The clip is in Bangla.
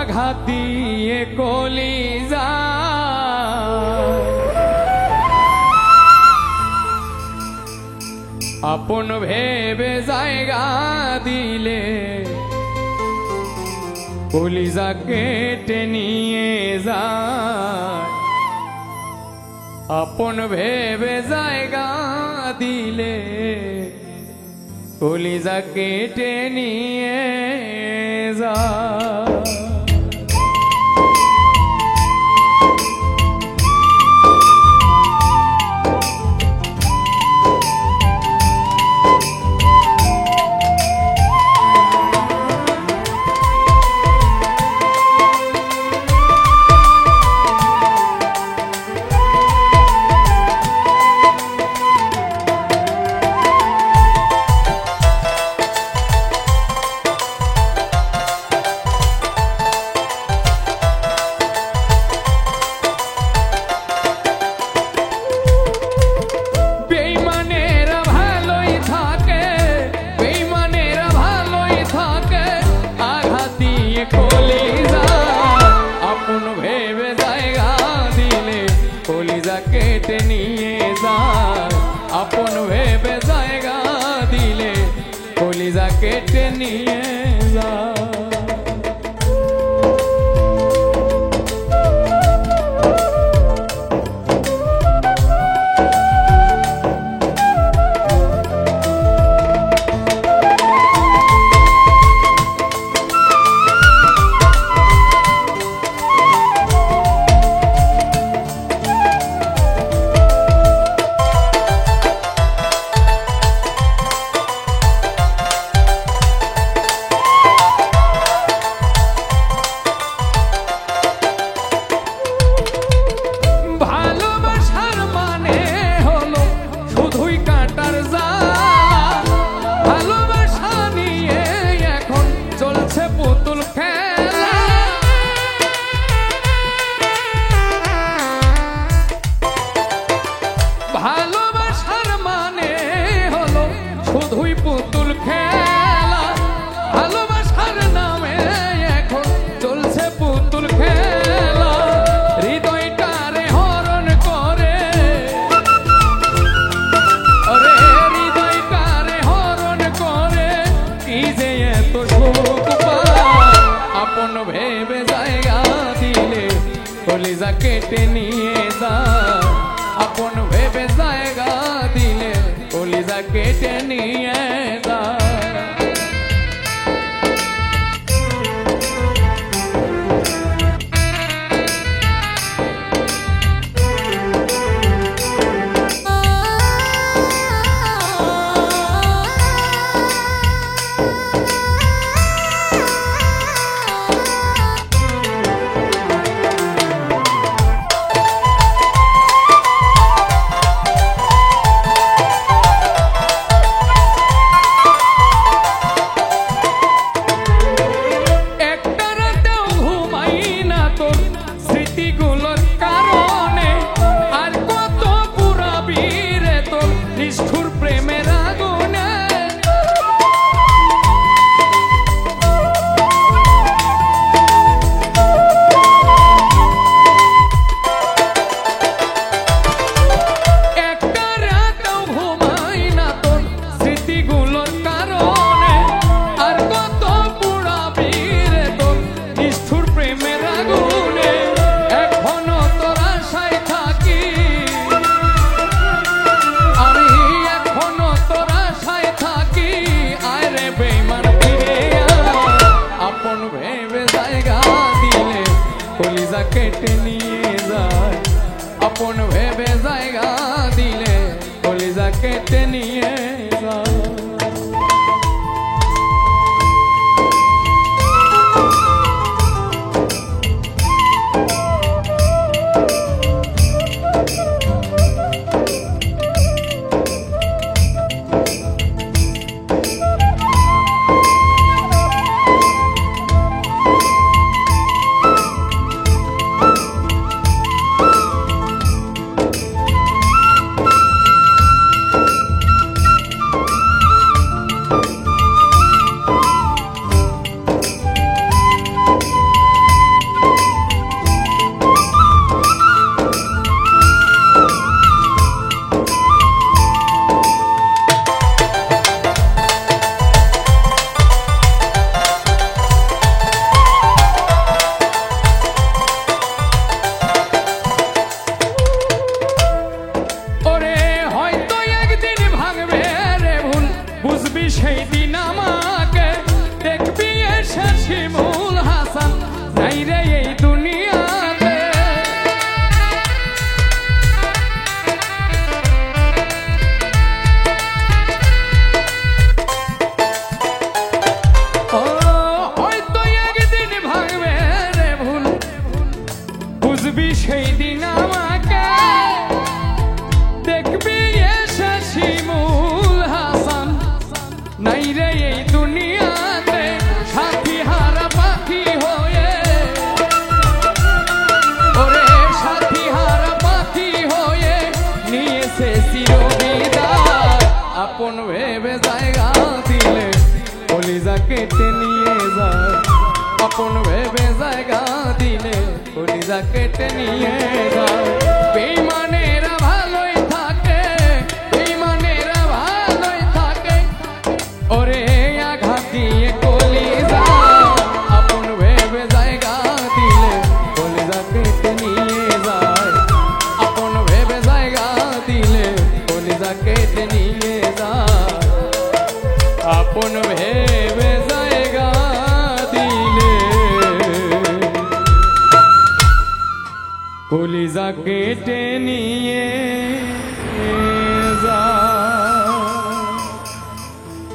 আঘাত দিয়ে কলিজা আপন ভেবে জায়গা দিলে কলিজা কেটে নিয়ে যায় আপন ভেবে জায়গা দিলে কলিজা কেটে নিয়ে যায় কেটে নিয়ে যায় আপন ভেবে জায়গা দিলে কলিজা কেটে নিয়ে যায় ভালোবাসার মানে হলো শুধুই পুতুল খেলা ভালোবাসার নামে এখন চলছে পুতুল খেলা হৃদয়টারে হরণ করে ওরে হৃদয়টারে হরণ করে কি যে এত সুখ পায় আপন ভেবে জায়গা দিলে কলিজা কেটে নিয়ে যায় আপন ভেবে জায়গা দিলে কলিজা কেটে নিয়ে যায় কলিজা কেটে নিয়ে যায় আপন ভেবে জায়গা দিলে কলিজা কেটে নিয়ে যায়। বুঝবি সেই দিন আমাকে দেখবি এসে শিমুল হাসান নাই রে এই দুনিয়াতে। ও হয়তো একদিন ভাঙবে রে ভুল, বুঝবি সেই দিন আমাকে দেখবি এসে শিমুল হাসান নাই রে এই দুনিয়াতে। সাথী হারা পাখি হয়ে, ওরে সাথী হারা পাখি হয়ে নিয়েছে চিরবিদায়। আপন ভেবে জায়গা দিলে কলিজা কেটে নিয়ে যায়, আপন ভেবে জায়গা দিলে কলিজা কেটে নিয়ে যায়। বেঈমানেরা ভালোই থাকে, বেঈমানেরা ভালোই থাকে, ওরে আঘাত দিয়ে কলিজা। আপন ভেবে জায়গা দিলে কলিজা কেটে নিয়ে যায়, আপন ভেবে জায়গা দিলে কলিজা কেটে নিয়ে যায়, আপন ভেবে জায়গা দিলে কলিজা কেটে নিয়ে যায়।